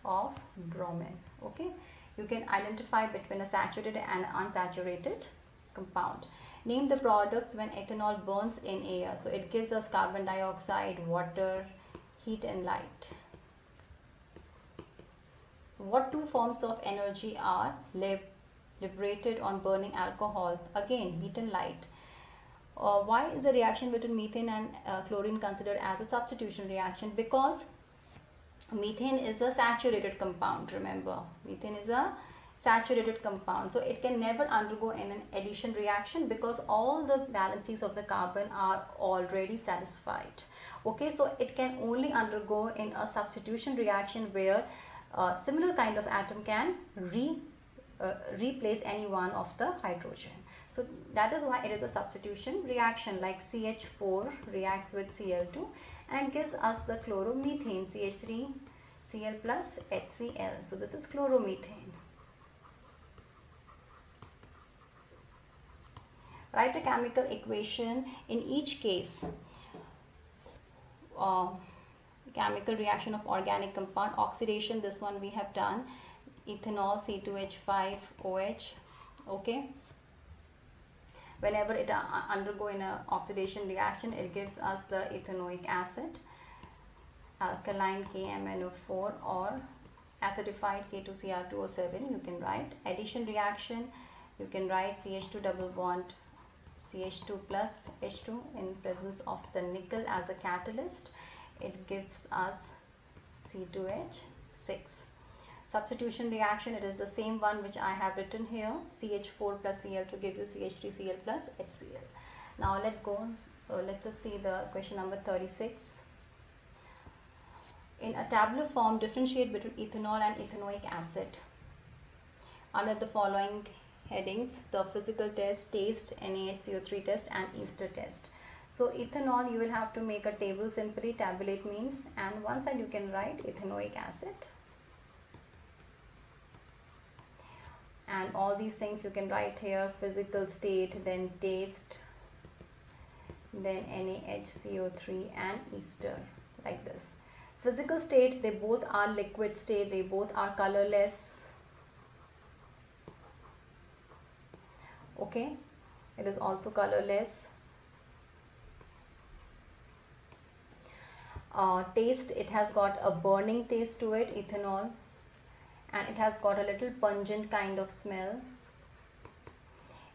of bromine. Okay, you can identify between a saturated and unsaturated compound. Name the products when ethanol burns in air. So it gives us carbon dioxide, water, heat and light. What two forms of energy are liberated on burning alcohol? Again, heat and light. Why is the reaction between methane and chlorine considered as a substitution reaction? Because methane is a saturated compound. Remember, methane is a saturated compound, so it can never undergo in an addition reaction because all the valencies of the carbon are already satisfied. Okay, so it can only undergo in a substitution reaction where similar kind of atom can replace any one of the hydrogen. So that is why it is a substitution reaction, like CH4 reacts with Cl2 and gives us the chloromethane, CH3Cl plus HCl. So this is chloromethane. Write a chemical equation in each case. Chemical reaction of organic compound. Oxidation, this one we have done. Ethanol, C2H5OH. Okay. Whenever it undergo in a oxidation reaction, it gives us the ethanoic acid. Alkaline KMNO4 or acidified K2Cr2O7 you can write. Addition reaction, you can write CH2 double bond CH2 plus H2 in presence of the nickel as a catalyst. It gives us C2H6. Substitution reaction, it is the same one which I have written here, CH4 plus Cl to give you CH3Cl plus HCl. Now let's just see the question number 36. In a tabular form, differentiate between ethanol and ethanoic acid. Under the following headings, the physical test, taste, NaHCO3 test and Easter test. So ethanol, you will have to make a table simply. Tabulate means, and one side you can write ethanoic acid, and all these things you can write here: physical state, then taste, then NaHCO3 and Easter, like this. Physical state, they both are liquid state, they both are colorless. Okay, it is also colorless. Taste, it has got a burning taste to it, ethanol, and it has got a little pungent kind of smell.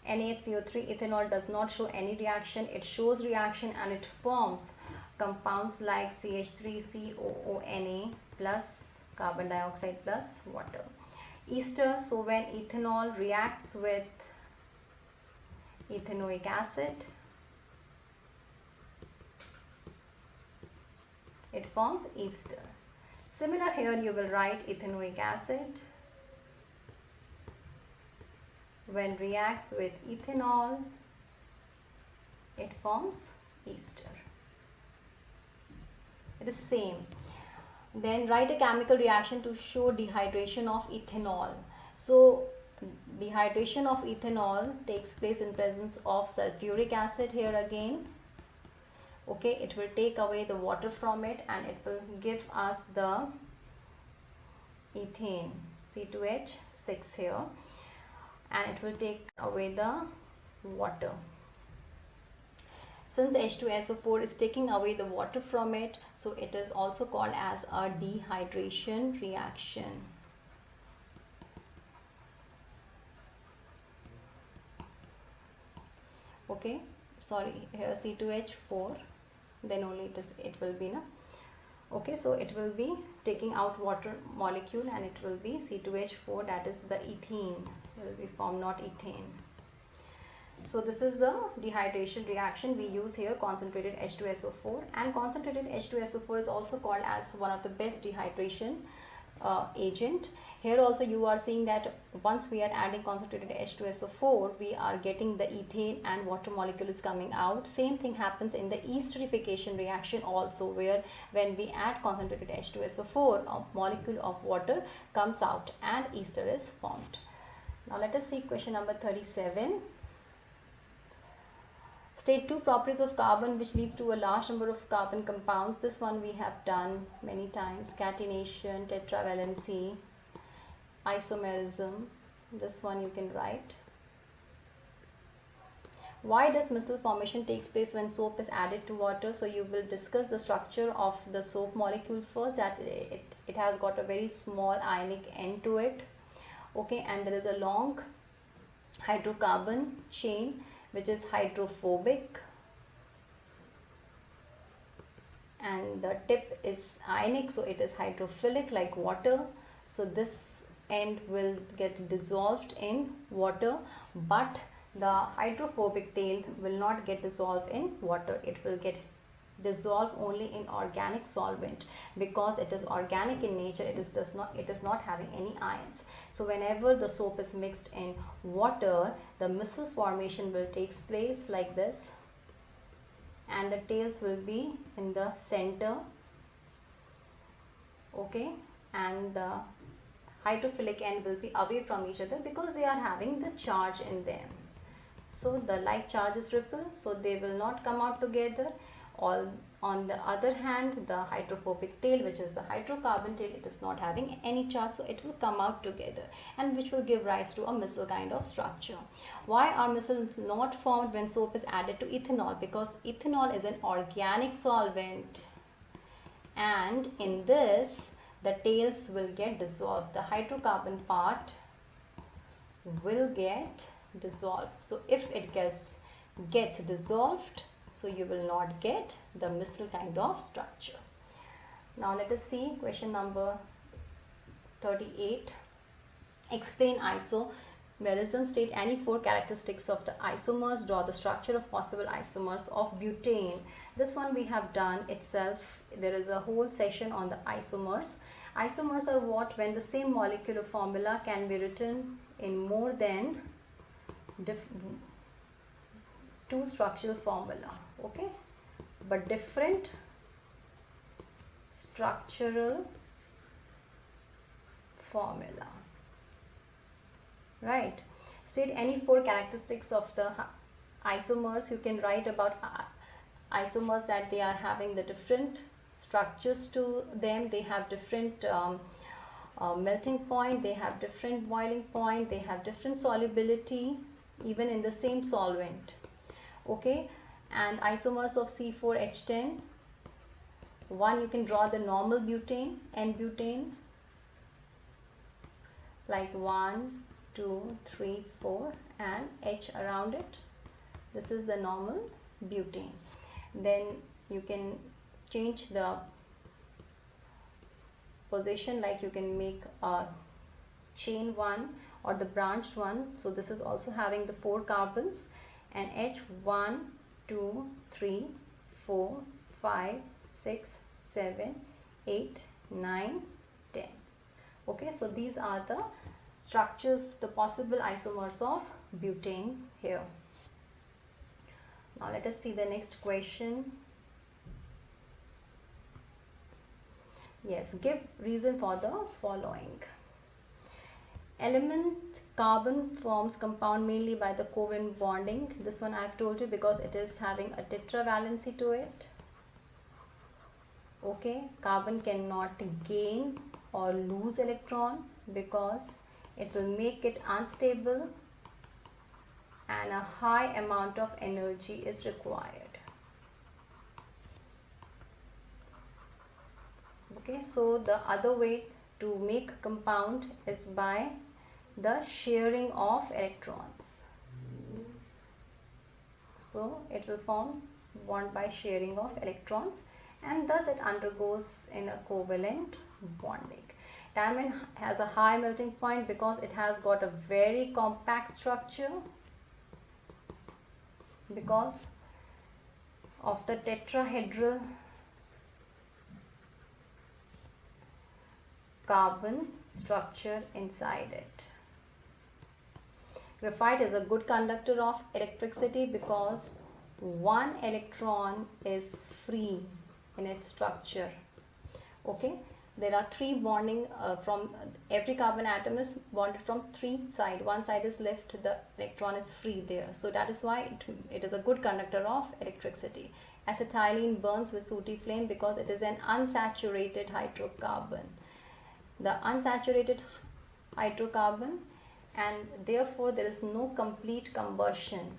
NaHCO3 ethanol does not show any reaction. It shows reaction and it forms compounds like CH3COONA plus carbon dioxide plus water. Ester, so when ethanol reacts with ethanoic acid, it forms ester. Similar here, you will write ethanoic acid when reacts with ethanol, it forms ester. It is same. Then write a chemical reaction to show dehydration of ethanol. So dehydration of ethanol takes place in presence of sulfuric acid here again. Okay, it will take away the water from it and it will give us the ethane, C2H6 here, and it will take away the water. Since H2SO4 is taking away the water from it, so it is also called as a dehydration reaction. Okay, sorry, here C2H4, then only it will be na. Okay, so it will be taking out water molecule and it will be C2H4, that is the ethene will be formed, not ethane. So this is the dehydration reaction. We use here concentrated H2SO4, and concentrated H2SO4 is also called as one of the best dehydration agent. Here also you are seeing that once we are adding concentrated H2SO4, we are getting the ethane and water molecule is coming out. Same thing happens in the Easternification reaction also, where when we add concentrated H2SO4, a molecule of water comes out and ester is formed. Now let us see question number 37. State two properties of carbon which leads to a large number of carbon compounds. This one we have done many times. Catenation, tetravalency, isomerism. This one you can write. Why does micelle formation take place when soap is added to water? So you will discuss the structure of the soap molecule first, that it has got a very small ionic end to it. Okay, and there is a long hydrocarbon chain which is hydrophobic, and the tip is ionic, so it is hydrophilic like water. So this end will get dissolved in water, but the hydrophobic tail will not get dissolved in water. It will get dissolved only in organic solvent, because it is organic in nature. It is not having any ions. So whenever the soap is mixed in water, the micelle formation will take place like this, and the tails will be in the center. Okay, and the hydrophilic end will be away from each other because they are having the charge in them. So the like charges repel, so they will not come out together. On the other hand, the hydrophobic tail, which is the hydrocarbon tail, it is not having any charge, so it will come out together, and which will give rise to a micelle kind of structure. Why are micelles not formed when soap is added to ethanol? Because ethanol is an organic solvent, and in this the tails will get dissolved. The hydrocarbon part will get dissolved. So if it gets dissolved, so you will not get the micelle kind of structure. Now let us see question number 38. Explain isomerism. State any four characteristics of the isomers. Draw the structure of possible isomers of butane. This one we have done itself. There is a whole session on the isomers. Isomers are what? When the same molecular formula can be written in more than two structural formula, okay, but different structural formula, right? State any four characteristics of the isomers. You can write about isomers that they are having the different structures to them. They have different melting point, they have different boiling point, they have different solubility even in the same solvent. Okay, and isomers of C4H10. One, you can draw the normal butane, N-butane, like 1, 2, 3, 4 and H around it. This is the normal butane. Then you can change the position, like you can make a chain one or the branched one. So this is also having the 4 carbons, and H 1, 2, 3, 4, 5, 6, 7, 8, 9, 10. Okay, so these are the structures, the possible isomers of butane here. Now let us see the next question. Yes, give reason for the following. Element carbon forms compound mainly by the covalent bonding. This one I have told you because it is having a tetravalency to it. Okay, carbon cannot gain or lose electron because it will make it unstable and a high amount of energy is required. Okay, so the other way to make compound is by the sharing of electrons. So it will form bond by sharing of electrons, and thus it undergoes in a covalent bonding. Diamond has a high melting point because it has got a very compact structure because of the tetrahedral carbon structure inside it. Graphite is a good conductor of electricity because one electron is free in its structure. Okay, there are 3 bonding from every carbon atom is bonded from 3 sides. One side is left, the electron is free there. So that is why it is a good conductor of electricity. Acetylene burns with sooty flame because it is an unsaturated hydrocarbon. The unsaturated hydrocarbon, and therefore there is no complete combustion,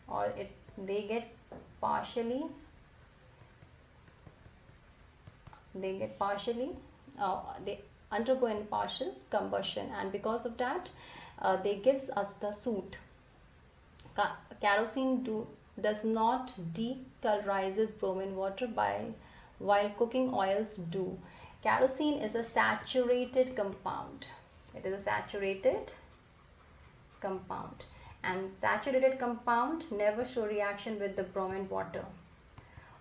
or they undergo in partial combustion, and because of that they gives us the soot. Kerosene does not decolorize bromine water while cooking oils do. Kerosene is a saturated compound. It is a saturated compound, and saturated compound never show reaction with the bromine water.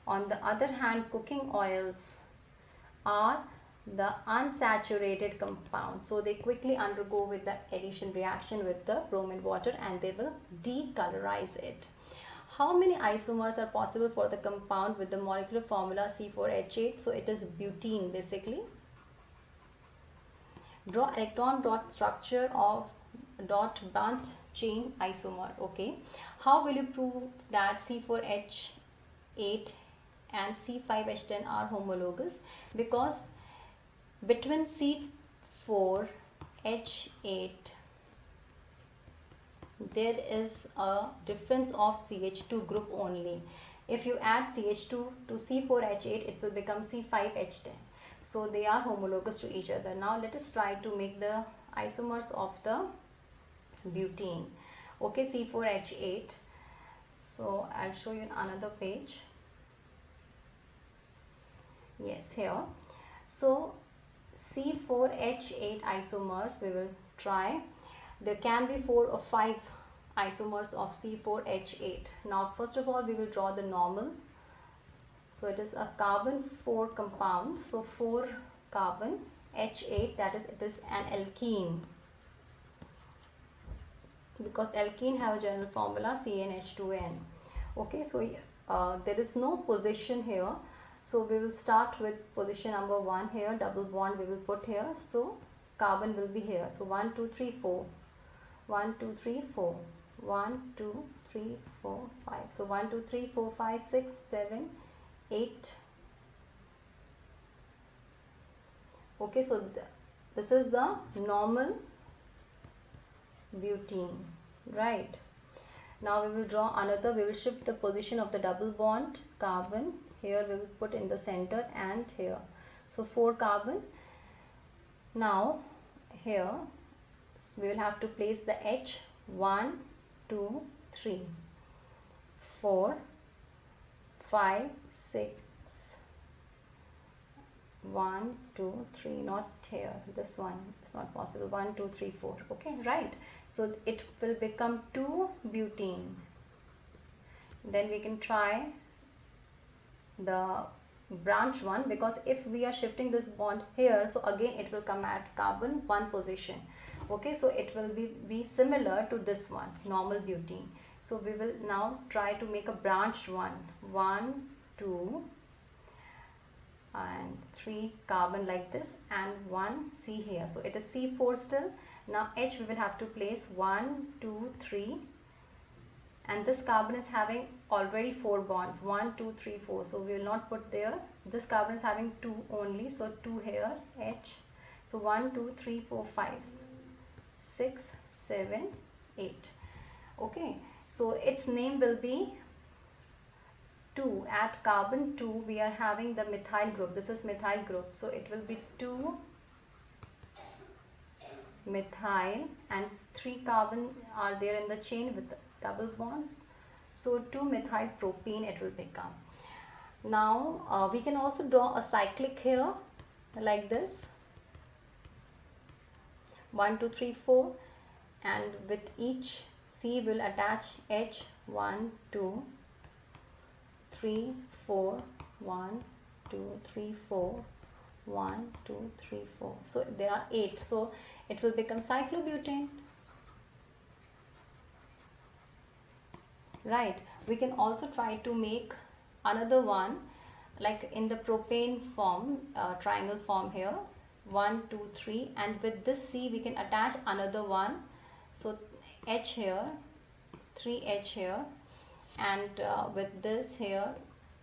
On the other hand, cooking oils are the unsaturated compound, so they quickly undergo with the addition reaction with the bromine water and they will decolorize it. How many isomers are possible for the compound with the molecular formula C4H8? So it is butene basically. Draw electron dot structure of dot branch chain isomer. Okay, how will you prove that C4H8 and C5H10 are homologous? Because between C4H8 there is a difference of CH2 group only. If you add CH2 to C4H8, it will become C5H10. So they are homologous to each other. Now let us try to make the isomers of the butane. Okay, C4H8. So I'll show you in another page. Yes, here. So C4H8 isomers we will try. There can be 4 or 5 isomers of C4H8. Now first of all we will draw the normal. So it is a carbon 4 compound. So 4 carbon H8, that is, it is an alkene. Because alkene have a general formula CnH2n. Okay, so there is no position here. So we will start with position number 1 here. Double bond we will put here. So carbon will be here. So 1, 2, 3, 4. 1, 2, 3, 4. 1, 2, 3, 4, 5. So 1, 2, 3, 4, 5, 6, 7, 8. Okay, so this is the normal butane, right? Now we will draw another. We will shift the position of the double bond carbon. Here we will put in the center and here. So 4 carbon. Now here So we will have to place the H. 1, 2, 3, 4, 5, 6, 1, 2, 3, not here, this one is not possible, 1, 2, 3, 4, okay, right. So it will become 2 butane. Then we can try the branch one, because if we are shifting this bond here, so again it will come at carbon 1 position. Okay, so it will be similar to this one, normal butane. So we will now try to make a branched one. 1, 2 and 3 carbon like this, and 1 C here. So it is C4 still. Now H we will have to place 1, 2, 3, and this carbon is having already 4 bonds, 1, 2, 3, 4. So we will not put there. This carbon is having 2 only, so 2 here, H. So 1, 2, 3, 4, 5, 6, 7, 8. Okay, so its name will be 2. At carbon 2 we are having the methyl group. This is methyl group, so it will be 2 methyl, and 3 carbon are there in the chain with double bonds, so 2 methyl propane it will become. Now we can also draw a cyclic here like this, 1, 2, 3, 4, and with each C will attach H. 1, 2, 3, 4, 1, 2, 3, 4, 1, 2, 3, 4. So there are 8, so it will become cyclobutane. Right, we can also try to make another one like in the propane form, triangle form here, 1, 2, 3, and with this C we can attach another one. So H here, 3H here, and with this here,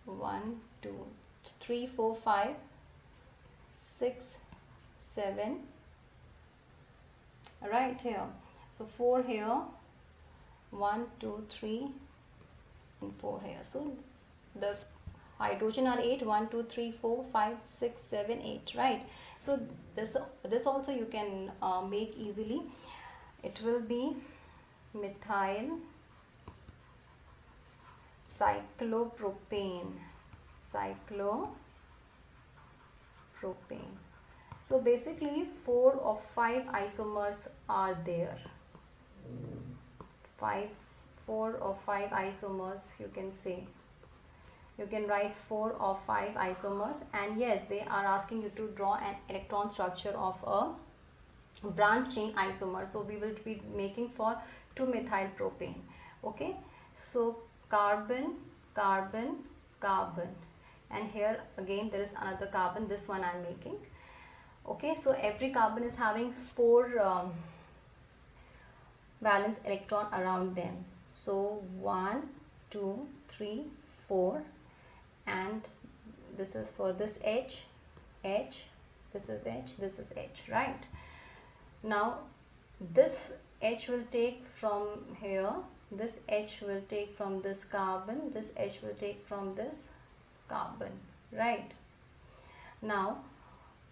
1, 2, 3, 4, 5, 6, 7, right here. So 4 here, 1, 2, 3, and 4 here. So the hydrogen are 8, 1, 2, 3, 4, 5, 6, 7, 8, right. So this also you can make easily. It will be methyl cyclopropane. So basically 4 or 5 isomers are there. 4 or 5 isomers you can say. You can write 4 or 5 isomers, and yes, they are asking you to draw an electron structure of a branch chain isomer. So we will be making for 2-methyl propane. Okay, so carbon, carbon, carbon, and here again there is another carbon. This one I am making. Okay, so every carbon is having 4 valence electron around them. So 1, 2, 3, 4, and this is for this H, this is H, this is H, right. Now this H will take from here, this H will take from this carbon, this H will take from this carbon, right. Now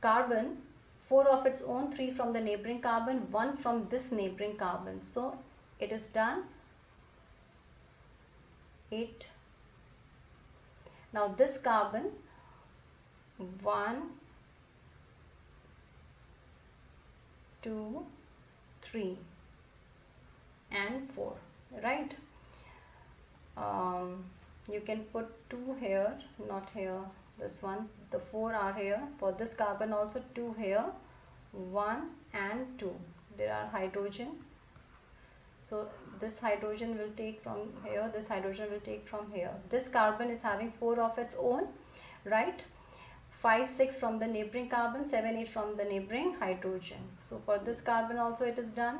carbon, 4 of its own, 3 from the neighboring carbon, 1 from this neighboring carbon. So it is done, 8. Now this carbon, 1, 2, 3 and 4, right. You can put 2 here, not here, this one, the 4 are here. For this carbon also 2 here, 1 and 2. There are hydrogen, so this hydrogen will take from here, this hydrogen will take from here. This carbon is having 4 of its own, right. 5, 6 from the neighboring carbon, 7, 8 from the neighboring hydrogen. So for this carbon also it is done.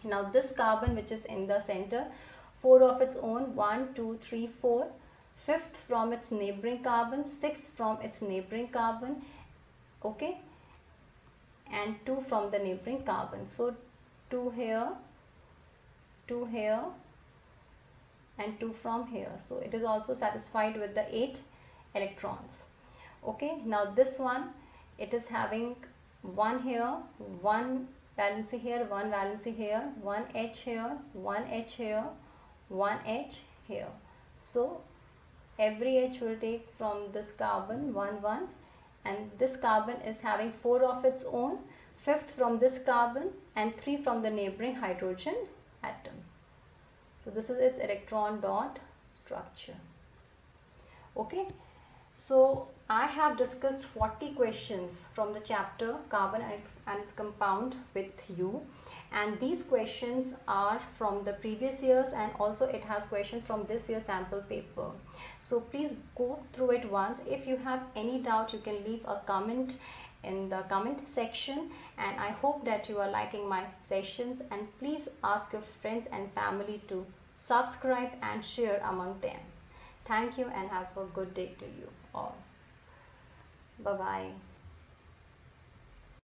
Now this carbon which is in the center, 4 of its own, 1, 2, 3, 4, 5th from its neighboring carbon, 6th from its neighboring carbon, okay, and 2 from the neighboring carbon. So 2 here, 2 here, and 2 from here. So it is also satisfied with the 8 electrons. Okay, now this one, it is having 1 here, 1 valency here, one valency here, one H here, one H here, one H here. So every H will take from this carbon 1 1, and this carbon is having 4 of its own, 5th from this carbon and 3 from the neighboring hydrogen atom. So this is its electron dot structure. Okay, so I have discussed 40 questions from the chapter carbon and its compound with you, and these questions are from the previous years, and also it has questions from this year's sample paper. So please go through it once. If you have any doubt, you can leave a comment in the comment section, and I hope that you are liking my sessions, and please ask your friends and family to subscribe and share among them. Thank you and have a good day to you all. Bye bye.